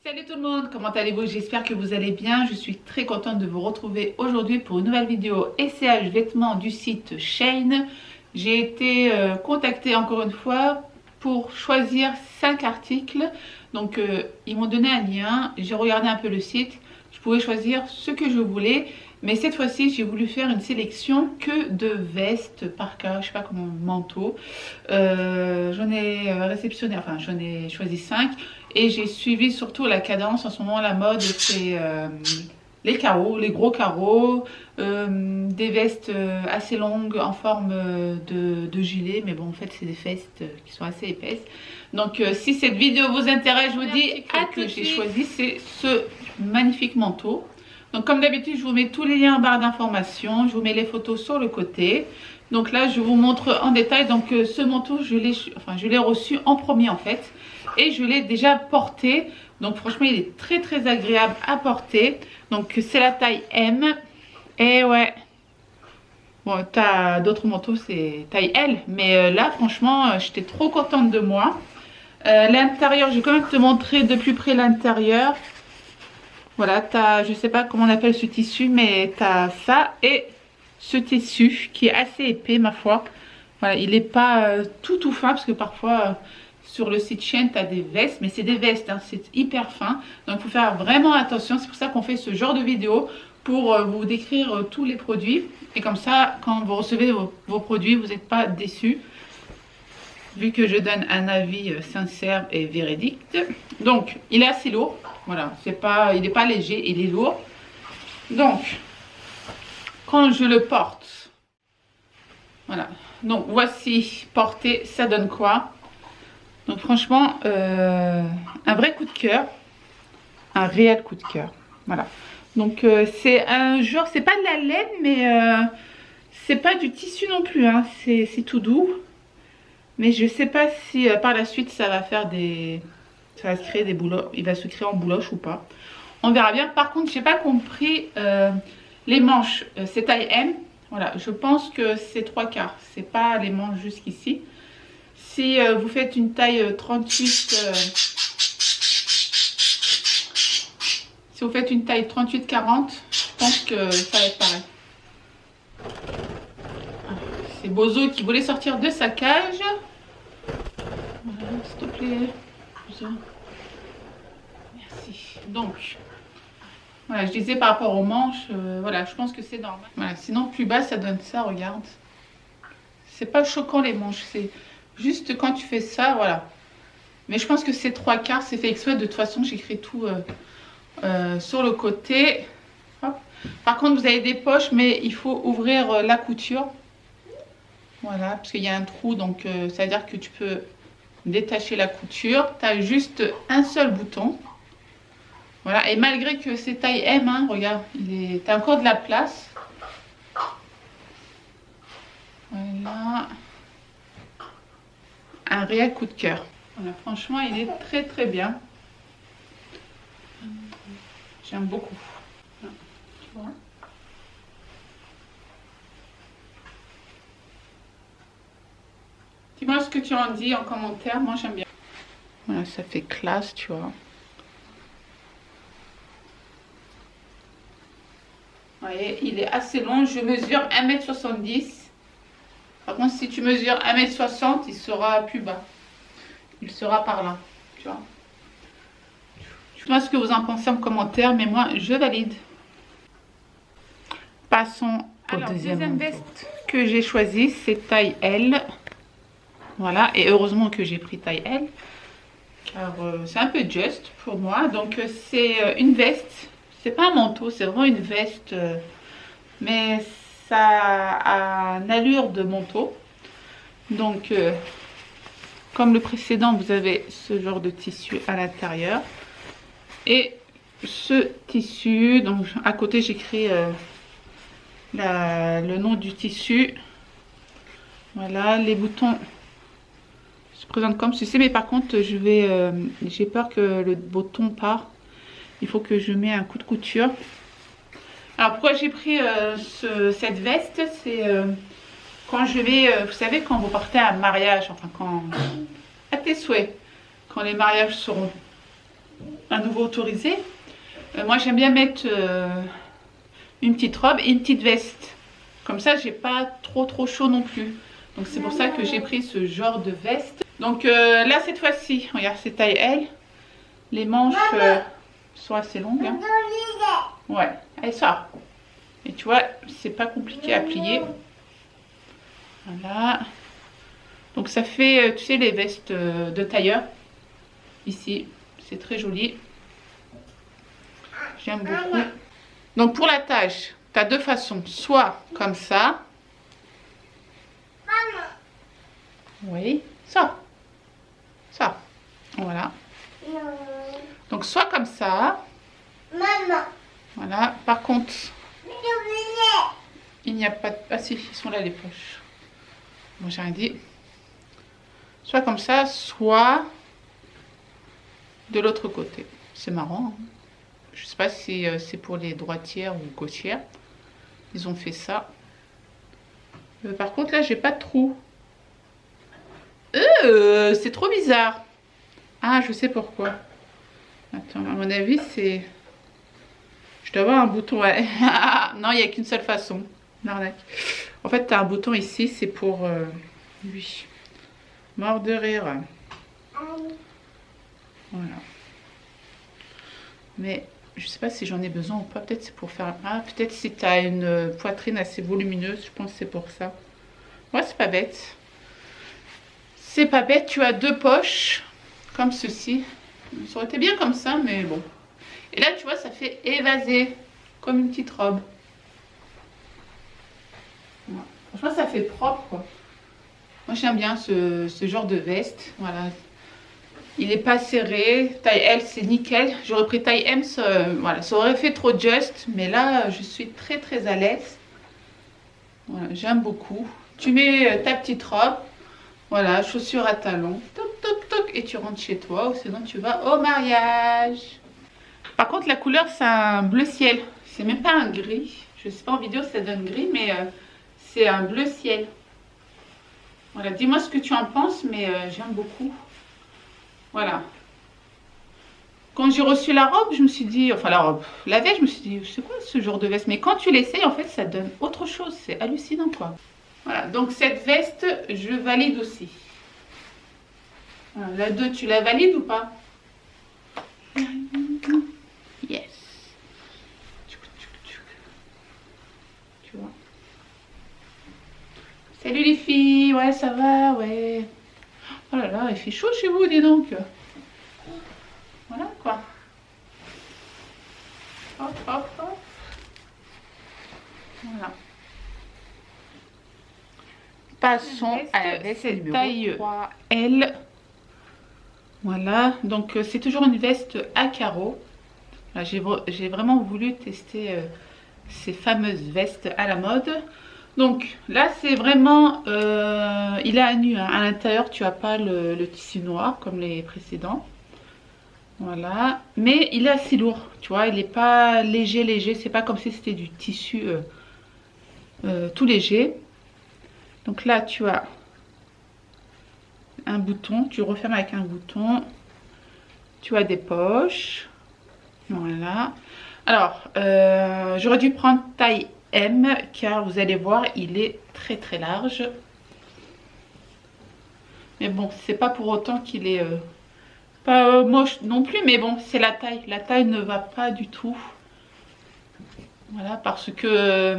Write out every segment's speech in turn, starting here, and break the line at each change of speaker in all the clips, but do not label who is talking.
Salut tout le monde, comment allez-vous? J'espère que vous allez bien. Je suis très contente de vous retrouver aujourd'hui pour une nouvelle vidéo essayage vêtements du site Shein. J'ai été contactée encore une fois pour choisir 5 articles. Donc ils m'ont donné un lien, j'ai regardé un peu le site. Je pouvais choisir ce que je voulais. Mais cette fois-ci, j'ai voulu faire une sélection que de vestes, parkas, je sais pas comment, manteaux. J'en ai réceptionné, enfin j'en ai choisi 5. Et j'ai suivi surtout la cadence. En ce moment, la mode, c'est les carreaux, les gros carreaux, des vestes assez longues en forme de gilet. Mais bon, en fait, c'est des vestes qui sont assez épaisses. Donc, si cette vidéo vous intéresse, je vous dis que j'ai choisi, c'est ce magnifique manteau. Donc, comme d'habitude, je vous mets tous les liens en barre d'informations. Je vous mets les photos sur le côté. Donc là, je vous montre en détail. Donc, ce manteau, je l'ai reçu en premier, en fait. Et je l'ai déjà porté. Donc, franchement, il est très, très agréable à porter. Donc, c'est la taille M. Et ouais. Bon, t'as d'autres manteaux, c'est taille L. Mais là, franchement, j'étais trop contente de moi. L'intérieur, je vais quand même te montrer de plus près l'intérieur. Voilà, t'as, je sais pas comment on appelle ce tissu, mais t'as ça et ce tissu qui est assez épais, ma foi. Voilà, il n'est pas tout fin, parce que parfois sur le site Shein, tu as des vestes, mais c'est des vestes, hein, c'est hyper fin. Donc il faut faire vraiment attention, c'est pour ça qu'on fait ce genre de vidéo, pour vous décrire tous les produits. Et comme ça, quand vous recevez vos produits, vous n'êtes pas déçus, vu que je donne un avis sincère et véridique. Donc, il est assez lourd. Voilà, il n'est pas léger, il est lourd. Donc, quand je le porte, voilà. Donc, voici, porté, ça donne quoi? Donc, franchement, un vrai coup de cœur. Un réel coup de cœur. Voilà. Donc, c'est un genre, c'est pas de la laine, mais c'est pas du tissu non plus. Hein. C'est tout doux. Mais je sais pas si par la suite, ça va faire des... Ça va se créer des bouloches. Il va se créer en bouloche ou pas. On verra bien. Par contre, j'ai pas compris les manches. C'est taille M. Voilà, je pense que c'est 3/4. C'est pas les manches jusqu'ici. Si vous faites une taille 38, si vous faites une taille 38-40, je pense que ça va être pareil. C'est Bozo qui voulait sortir de sa cage. Voilà, s'il te plaît. Bozo. Merci. Donc, voilà, je disais par rapport aux manches, voilà, je pense que c'est normal. Voilà, sinon plus bas, ça donne ça, regarde. C'est pas choquant les manches, c'est juste quand tu fais ça, voilà. Mais je pense que c'est 3/4, c'est fait exprès. De toute façon, j'écris tout sur le côté. Hop. Par contre, vous avez des poches, mais il faut ouvrir la couture. Voilà, parce qu'il y a un trou, donc ça veut dire que tu peux détacher la couture. Tu as juste un seul bouton. Voilà, et malgré que c'est taille M, hein, regarde, tu as encore de la place. Voilà. Un réel coup de cœur. Voilà, franchement, il est très très bien. J'aime beaucoup. Voilà, tu vois. Dis-moi ce que tu en dis en commentaire. Moi, j'aime bien. Voilà, ça fait classe, tu vois. Vous voyez, il est assez long. Je mesure 1,70 m. Par contre, si tu mesures 1,60 m, il sera plus bas. Il sera par là, tu vois. Dites-moi ce que vous en pensez en commentaire, mais moi, je valide. Passons au deuxième veste que j'ai choisi, c'est taille L. Voilà, et heureusement que j'ai pris taille L, car c'est un peu juste pour moi. Donc, c'est une veste. C'est pas un manteau, c'est vraiment une veste, mais ça a une allure de manteau. Donc, comme le précédent, vous avez ce genre de tissu à l'intérieur. Et ce tissu, donc à côté j'écris le nom du tissu. Voilà, les boutons se présentent comme ceci, mais par contre j'ai peur que le bouton part. Il faut que je mette un coup de couture. Alors pourquoi j'ai pris cette veste, c'est quand je vais, vous savez, quand vous partez à un mariage, enfin quand à tes souhaits, quand les mariages seront à nouveau autorisé. Moi j'aime bien mettre une petite robe et une petite veste. Comme ça j'ai pas trop chaud non plus. Donc c'est pour ça que j'ai pris ce genre de veste. Donc là cette fois-ci, regarde c'est taille L. Les manches sont assez longues. Hein. Ouais, allez ça. Et tu vois, c'est pas compliqué à plier. Voilà. Donc ça fait, tu sais, les vestes de tailleur. Ici, c'est très joli. J'aime beaucoup. Donc pour la tâche, tu as deux façons. Soit comme ça. Oui, ça. Ça. Voilà. Donc soit comme ça. Voilà. Par contre, il n'y a pas de... Ah si, ils sont là les poches. Bon, j'ai rien dit. Soit comme ça, soit de l'autre côté. C'est marrant. Hein. Je sais pas si c'est pour les droitières ou gauchières. Ils ont fait ça. Par contre, là, j'ai pas de trou. C'est trop bizarre. Ah, je sais pourquoi. Attends, à mon avis, c'est... Je dois avoir un bouton. Ouais. Non, il n'y a qu'une seule façon. L'arnaque. En fait, tu as un bouton ici, c'est pour lui. Mort de rire. Voilà. Mais je sais pas si j'en ai besoin ou pas. Peut-être c'est pour faire... Ah, peut-être si tu as une poitrine assez volumineuse. Je pense que c'est pour ça. Ouais, c'est pas bête. C'est pas bête. Tu as deux poches. Comme ceci. Ça aurait été bien comme ça, mais bon. Et là, tu vois, ça fait évasé. Comme une petite robe. Ouais. Franchement, ça fait propre, quoi. Moi, j'aime bien ce genre de veste. Voilà. Il n'est pas serré. Taille L, c'est nickel. J'aurais pris taille M, voilà, ça aurait fait trop juste. Mais là, je suis très à l'aise. Voilà, j'aime beaucoup. Tu mets ta petite robe. Voilà, chaussures à talons. Toc, toc, toc. Et tu rentres chez toi. Ou sinon, tu vas au mariage. Par contre, la couleur, c'est un bleu ciel. C'est même pas un gris. Je sais pas en vidéo, ça donne gris. Mais c'est un bleu ciel. Voilà, dis-moi ce que tu en penses. Mais j'aime beaucoup. Voilà. Quand j'ai reçu la robe, je me suis dit, enfin la robe, la veste, je me suis dit, c'est quoi ce genre de veste? Mais quand tu l'essayes, en fait, ça donne autre chose. C'est hallucinant, quoi. Voilà, donc cette veste, je valide aussi. Voilà, la 2, tu la valides ou pas? Yes. Tu vois. Salut les filles, ouais, ça va, ouais. Oh là là, il fait chaud chez vous, dis donc. Voilà quoi. Hop, hop, hop. Voilà. Passons à la veste numéro taille 3L. Voilà, donc c'est toujours une veste à carreaux. J'ai vraiment voulu tester ces fameuses vestes à la mode. Donc là c'est vraiment, il est à nu, hein. À l'intérieur tu n'as pas le tissu noir comme les précédents. Voilà, mais il est assez lourd, tu vois, il n'est pas léger, c'est pas comme si c'était du tissu tout léger. Donc là tu as un bouton, tu refermes avec un bouton, tu as des poches, voilà. Alors, j'aurais dû prendre taille M, car vous allez voir, il est très large. Mais bon, c'est pas pour autant qu'il est... pas moche non plus, mais bon, c'est la taille. La taille ne va pas du tout. Voilà, parce que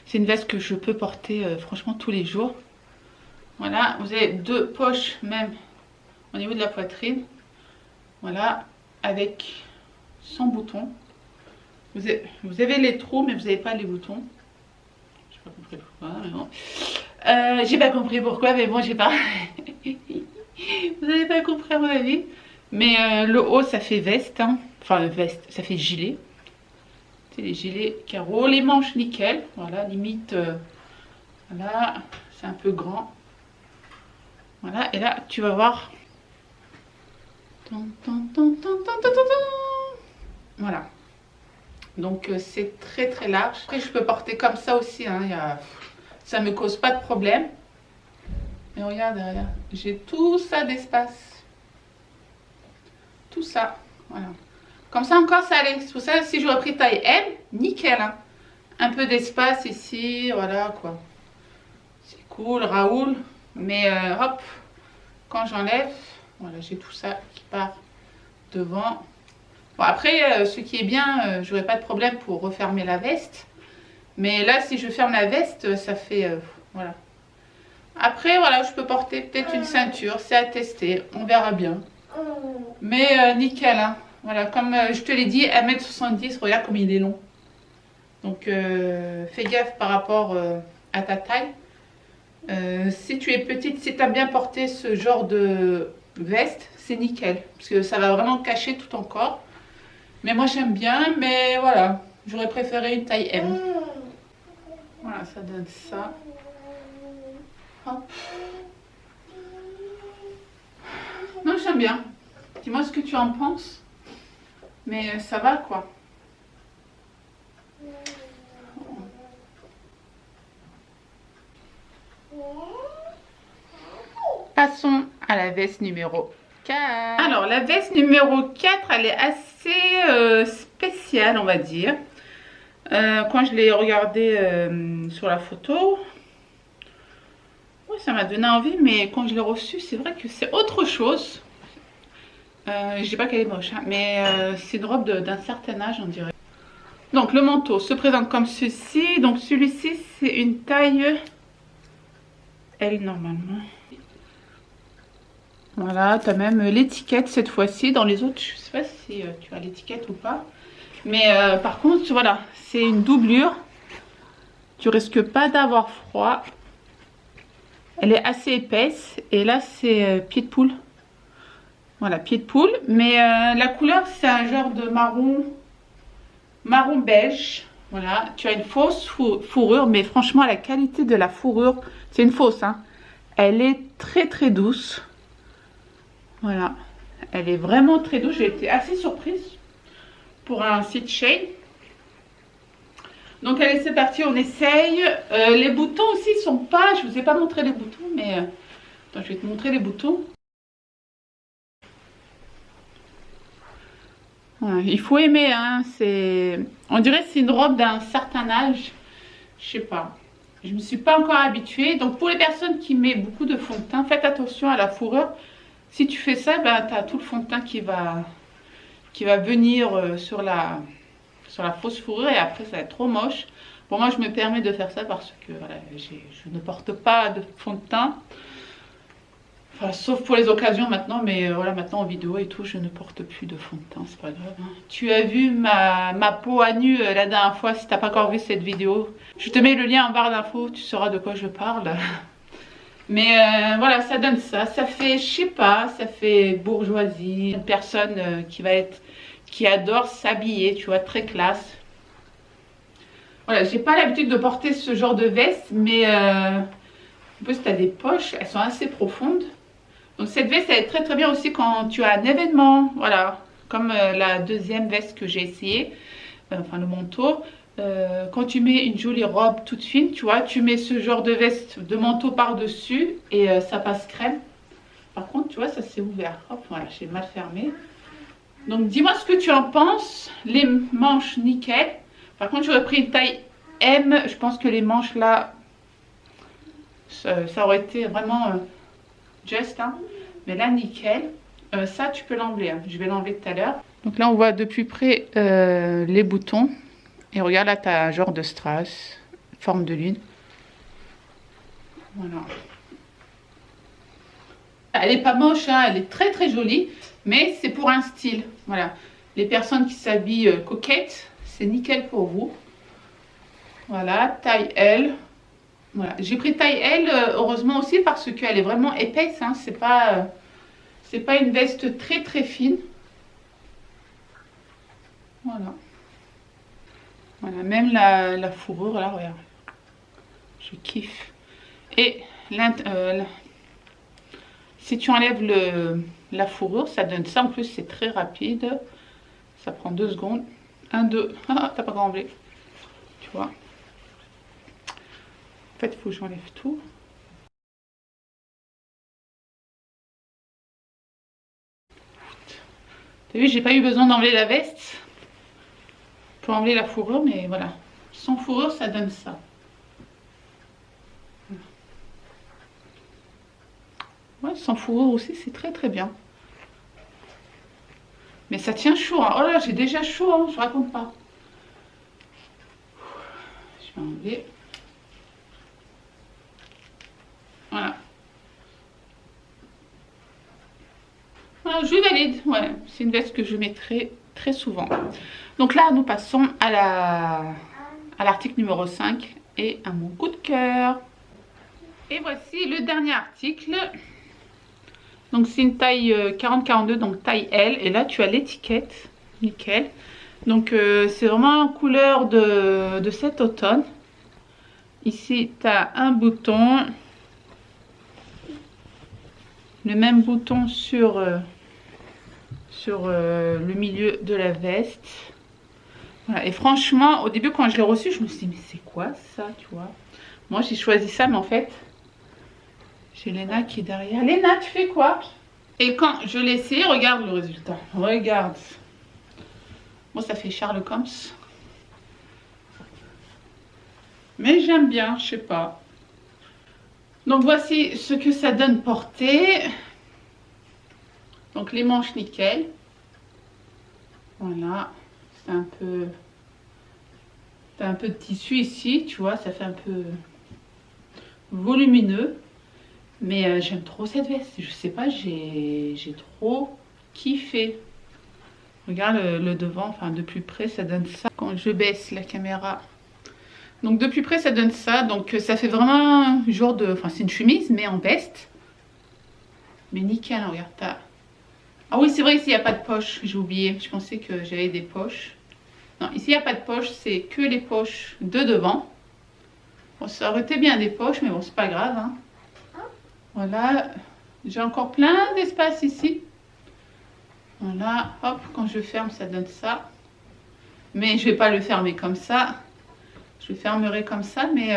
c'est une veste que je peux porter franchement tous les jours. Voilà, vous avez deux poches même au niveau de la poitrine. Voilà, avec 100 boutons. Vous avez les trous, mais vous n'avez pas les boutons. J'ai pas compris pourquoi, mais bon. J'ai pas compris pourquoi, mais bon, j'ai pas... Vous n'avez pas compris à mon avis. Mais le haut, ça fait veste. Hein. Enfin, veste, ça fait gilet. C'est les gilets carreaux. Les manches, nickel. Voilà, limite. Voilà, c'est un peu grand. Voilà, et là, tu vas voir. Voilà. Donc, c'est très large. Après, je peux porter comme ça aussi. Hein. Ça me cause pas de problème. Et regarde derrière, j'ai tout ça d'espace. tout ça. Voilà. Comme ça encore ça allait. C'est pour ça si j'aurais pris taille M, nickel. Hein. Un peu d'espace ici, voilà quoi. C'est cool, Raoul. Mais hop, quand j'enlève, voilà, j'ai tout ça qui part devant. Bon après, ce qui est bien, j'aurais pas de problème pour refermer la veste. Mais là, si je ferme la veste, ça fait... voilà. Après, voilà, je peux porter peut-être une ceinture. C'est à tester. On verra bien. Mais nickel, hein. Voilà, comme je te l'ai dit, 1m70, regarde comme il est long. Donc, fais gaffe par rapport à ta taille. Si tu es petite, si tu as bien porté ce genre de veste, c'est nickel. Parce que ça va vraiment cacher tout ton corps. Mais moi, j'aime bien, mais voilà. J'aurais préféré une taille M. Voilà, ça donne ça. Hop. Non, j'aime bien. Dis-moi ce que tu en penses. Mais ça va quoi. Passons à la veste numéro 4. Alors, la veste numéro 4, elle est assez spéciale, on va dire. Quand je l'ai regardée sur la photo, ouais, ça m'a donné envie, mais quand je l'ai reçue, c'est vrai que c'est autre chose. Je dis pas qu'elle est moche, hein, mais c'est une robe d'un certain âge, on dirait. Donc, le manteau se présente comme ceci. Donc, celui-ci, c'est une taille L normalement. Voilà, tu as même l'étiquette cette fois-ci. Dans les autres, je ne sais pas si tu as l'étiquette ou pas. Mais par contre, voilà, c'est une doublure. Tu risques pas d'avoir froid. Elle est assez épaisse. Et là, c'est pied de poule. Voilà, pied de poule. Mais la couleur, c'est un genre de marron beige. Voilà, tu as une fausse fourrure. Mais franchement, la qualité de la fourrure, c'est une fausse, hein. Elle est très très douce. Voilà, elle est vraiment très douce. J'ai été assez surprise pour un site Shein. Donc allez, c'est parti, on essaye. Les boutons aussi sont pas... Je vous ai pas montré les boutons, mais... attends, je vais te montrer les boutons. Ouais, il faut aimer, hein. On dirait que c'est une robe d'un certain âge. Je sais pas. Je me suis pas encore habituée. Donc pour les personnes qui mettent beaucoup de fond de teint, faites attention à la fourrure. Si tu fais ça, ben, tu as tout le fond de teint qui va venir sur la fausse fourrure et après ça va être trop moche. Bon, moi je me permets de faire ça parce que voilà, je ne porte pas de fond de teint. Enfin, sauf pour les occasions maintenant, mais voilà, maintenant en vidéo et tout, je ne porte plus de fond de teint, c'est pas grave. Hein. Tu as vu ma peau à nu la dernière fois, si t'as pas encore vu cette vidéo. Je te mets le lien en barre d'infos, tu sauras de quoi je parle. Mais voilà, ça donne ça. Ça fait, je sais pas, ça fait bourgeoisie. Une personne qui adore s'habiller, tu vois, très classe. Voilà, j'ai pas l'habitude de porter ce genre de veste, mais en plus, tu as des poches, elles sont assez profondes. Donc cette veste, elle est très très bien aussi quand tu as un événement. Voilà, comme la deuxième veste que j'ai essayé, enfin le manteau. Quand tu mets une jolie robe toute fine, tu vois, tu mets ce genre de veste, de manteau par-dessus et ça passe crème. Par contre, tu vois, ça s'est ouvert. Hop, voilà, j'ai mal fermé. Donc, dis-moi ce que tu en penses. Les manches, nickel. Par contre, j'aurais pris une taille M. Je pense que les manches là, ça aurait été vraiment juste. Hein. Mais là, nickel. Ça, tu peux l'enlever. Hein. Je vais l'enlever tout à l'heure. Donc là, on voit de plus près les boutons. Et regarde, là, tu as un genre de strass, forme de lune. Voilà. Elle n'est pas moche, hein, elle est très très jolie, mais c'est pour un style. Voilà. Les personnes qui s'habillent coquettes, c'est nickel pour vous. Voilà, taille L. Voilà. J'ai pris taille L, heureusement aussi, parce qu'elle est vraiment épaisse. Hein. C'est pas une veste très très fine. Voilà. Voilà, même la fourrure, là, regarde. Je kiffe. Et si tu enlèves la fourrure, ça donne ça. En plus, c'est très rapide. Ça prend 2 secondes. 1, 2. Ah, t'as pas enlevé. Tu vois. En fait, il faut que j'enlève tout. T'as vu, j'ai pas eu besoin d'enlever la veste pour enlever la fourrure, mais voilà. Sans fourrure, ça donne ça. Ouais, sans fourrure aussi, c'est très très bien. Mais ça tient chaud, hein. Oh là, j'ai déjà chaud, hein, je raconte pas. Je vais enlever. Voilà. Voilà, je valide. Ouais, c'est une veste que je mettrai très souvent. Donc là, nous passons à l'article numéro 5 et à mon coup de cœur. Et voici le dernier article. Donc c'est une taille 40-42, donc taille L. Et là, tu as l'étiquette. Nickel. Donc c'est vraiment en couleur de cet automne. Ici, tu as un bouton. Le même bouton sur le milieu de la veste. Voilà. Et franchement, au début, quand je l'ai reçu, je me suis dit, mais c'est quoi ça, tu vois? Moi, j'ai choisi ça, mais en fait, j'ai Léna qui est derrière. Léna, tu fais quoi? Et quand je l'ai essayé, regarde le résultat. Regarde. Moi, ça fait Sherlock Holmes. Mais j'aime bien, je sais pas. Donc, voici ce que ça donne porté. Donc, les manches nickel. Voilà. C'est un peu... T'as un peu de tissu ici, tu vois, ça fait un peu volumineux. Mais j'aime trop cette veste. Je sais pas, j'ai trop kiffé. Regarde le devant, enfin de plus près, ça donne ça. Quand je baisse la caméra. Donc de plus près, ça donne ça. Donc ça fait vraiment un genre de... Enfin, c'est une chemise, mais en veste. Mais nickel, hein, regarde. Ah oui, c'est vrai, ici, il n'y a pas de poche. J'ai oublié. Je pensais que j'avais des poches. Non, ici, il n'y a pas de poche. C'est que les poches de devant. Bon, ça aurait été bien des poches, mais bon, c'est pas grave, hein. Voilà, j'ai encore plein d'espace ici. Voilà, hop, quand je ferme, ça donne ça. Mais je vais pas le fermer comme ça. Je le fermerai comme ça, mais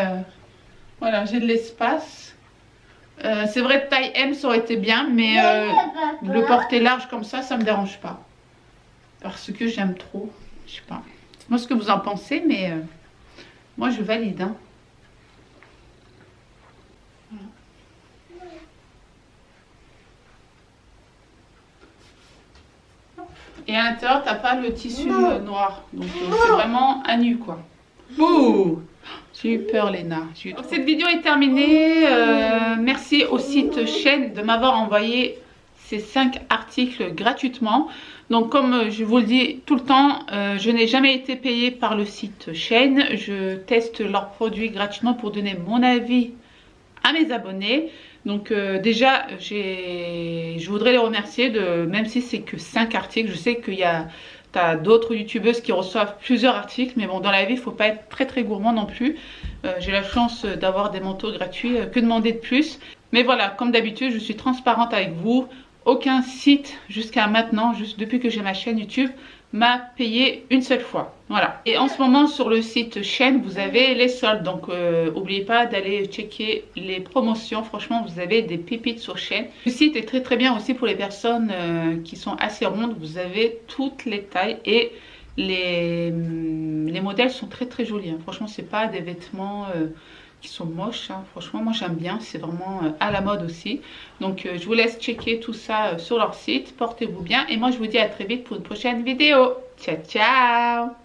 voilà, j'ai de l'espace. C'est vrai, taille M, ça aurait été bien, mais le porter large comme ça me dérange pas. Parce que j'aime trop, je sais pas. Moi, ce que vous en pensez, mais moi, je valide, hein. Et à l'intérieur, t'as pas le tissu noir. Donc c'est vraiment à nu, quoi. Ouh, super Léna. Donc, cette vidéo est terminée. Merci au site Shein de m'avoir envoyé ces 5 articles gratuitement. Donc comme je vous le dis tout le temps, je n'ai jamais été payée par le site Shein. Je teste leurs produits gratuitement pour donner mon avis à mes abonnés. Donc déjà, je voudrais les remercier, même si c'est que 5 articles. Je sais qu'il y a d'autres youtubeuses qui reçoivent plusieurs articles, mais bon, dans la vie, il ne faut pas être très très gourmand non plus. J'ai la chance d'avoir des manteaux gratuits, que demander de plus? Mais voilà, comme d'habitude, je suis transparente avec vous. Aucun site jusqu'à maintenant, juste depuis que j'ai ma chaîne YouTube, m'a payé une seule fois. Voilà. Et en ce moment, sur le site Shein, vous avez les soldes. Donc, n'oubliez pas d'aller checker les promotions. Franchement, vous avez des pépites sur Shein. Le site est très très bien aussi pour les personnes qui sont assez rondes. Vous avez toutes les tailles et les modèles sont très très jolis, hein. Franchement, c'est pas des vêtements qui sont moches, hein. Franchement, moi j'aime bien, c'est vraiment à la mode aussi. Donc je vous laisse checker tout ça sur leur site. Portez-vous bien et moi je vous dis à très vite pour une prochaine vidéo. Ciao ciao.